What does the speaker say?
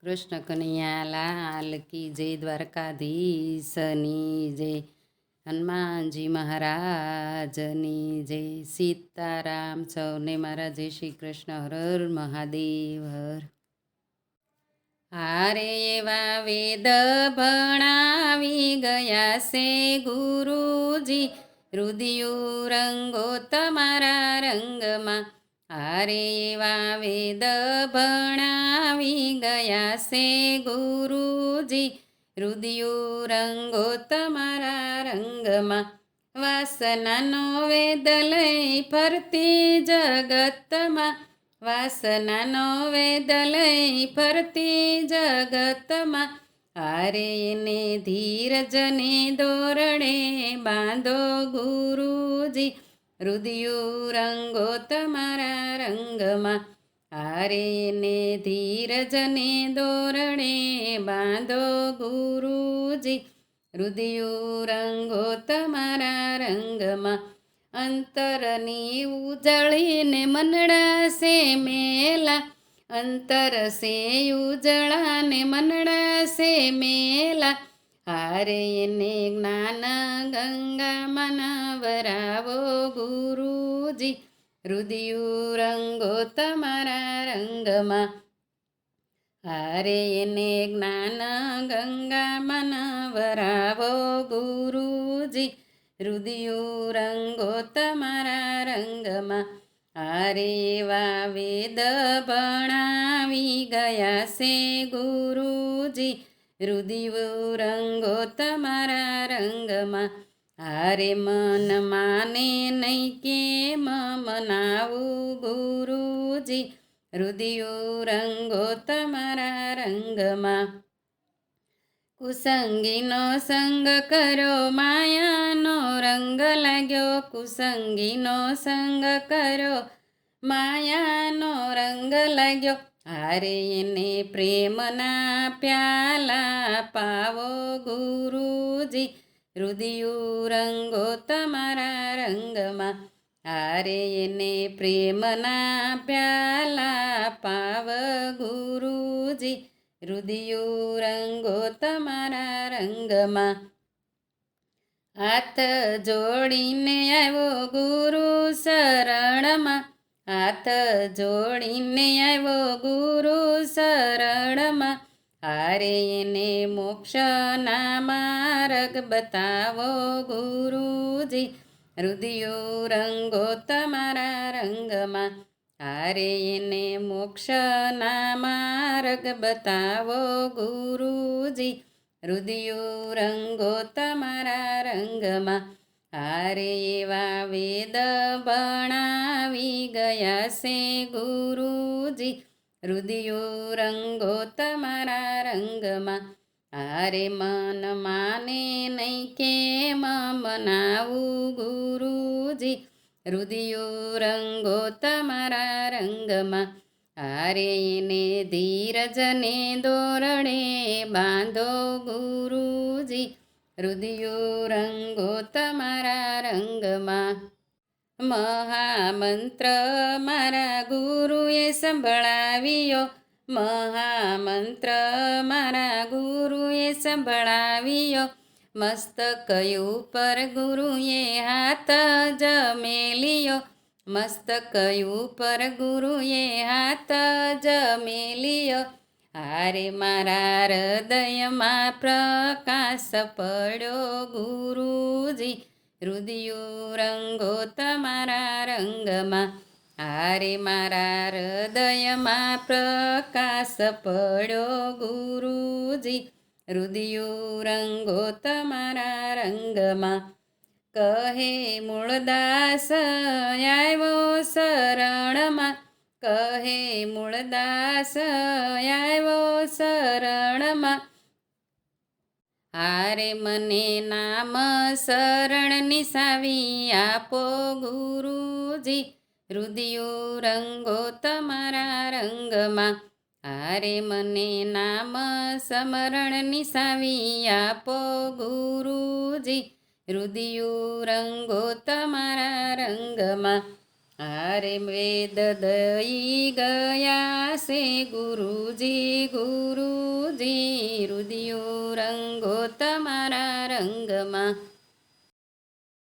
કૃષ્ણ કનૈયા લાલ કી જય, દ્વારકાધીશની જય, હનુમાનજી મહારાજની જય, સીતારામ સૌને મારા જય શ્રી કૃષ્ણ. હર હર મહાદેવ હર. હારે એવા વેદ ભણાવી ગયા છે ગુરુજી, રુદિયું રંગો તમારા રંગમાં. હારે એવા વેદ ભણાવી ગયા છે ગુરુજી, રુદિયું રંગો તમારા રંગમાં. વાસનાનો વેદ લઈ ફરતી જગતમાં, વાસનાનો વેદ લઈ ફરતી જગતમાં. હારે એને ધીરજને દોરડે બાંધો ગુરુજી, રુદિયું રંગો તમારા રંગમાં. હારે એને ધીરજને દોરડે બાંધો ગુરુજી, રુદિયું રંગો તમારા રંગમાં. અંતરની ઉજળીને મનડા સે મેલા, અંતર સે ઉજળાને મનડા સે મેલા. હારે એને જ્ઞાન ગંગામાં નવરાવો ગુરુજી, રુદિયું રંગો તમારા રંગમાં. હારે એને જ્ઞાન ગંગામાં નવરાવો ગુરુજી, રુદિયું રંગો તમારા રંગમાં. હારે એવા વેદ ભણાવી ગયા છે ગુરુજી, રુદિયું રંગો તમારા રંગમાં. હારે મન માને નહીં કેમ મનાવું ગુરુજી, રુદિયું રંગો તમારા રંગમાં. કુસંગીનો સંગ કર્યો માયાનો રંગ લાગ્યો, કુસંગીનો સંગ કર્યો માયાનો રંગ લાગ્યો. હારે એને પ્રેમના પ્યાલા પાવો ગુરુજી, રુદિયું રંગો તમારા રંગમાં. હારે એને પ્રેમના પ્યાલા પાવ ગુરુજી, રુદિયું રંગો તમારા રંગમાં. હાથ જોડીને આવ્યો ગુરુ શરણમાં, હાથ જોડીને આવ્યો ગુરુ શરણમાં. હારે એને મોક્ષના માર્ગ બતાવો ગુરુજી, રુદિયું રંગો તમારા રંગમાં. હારે એને મોક્ષના માર્ગ બતાવો ગુરુજી, રુદિયું રંગો તમારા રંગમાં. હારે એવા વેદ ભણાવી ગયા છે ગુરુજી, રુદિયું રંગો તમારા રંગમાં. હારે મન માને નહીં કેમ મનાવું ગુરુજી, રુદિયું રંગો તમારા રંગમાં. હારે એને ધીરજને દોરડે બાંધો ગુરુજી, રુદિયું રંગો તમારા રંગમાં. મહામંત્ર મારા ગુરુએ સંભળાવ્યો, મહામંત્ર મારા ગુરુએ સંભળાવ્યો. મસ્તક ઉપર ગુરુએ હાથ જમેલિયો, મસ્તક ઉપર ગુરુએ હાથ જમેલિયો. હારે મારા હૃદયમાં પ્રકાશ પડ્યો ગુરુજી, રુદિયું રંગો તમારા રંગમાં. હારે મારા હૃદયમાં પ્રકાશ પડ્યો ગુરુજી, રુદિયું રંગો તમારા રંગમાં. કહે મૂળદાસ આવ્યો શરણમાં, કહે મૂળદાસ આવ્યો શરણમાં. હારે મને નામ શરણ નિસાવી આપો ગુરુજી, રુદિયું રંગો તમારા રંગમાં. હારે મને નામ સ્મરણ નિસાવી આપો ગુરુજી, રુદિયું રંગો તમારા રંગમાં. આરે વેદ દઈ ગયા છે ગુરુજી ગુરુજી રુદિયો રંગો તમારા રંગમાં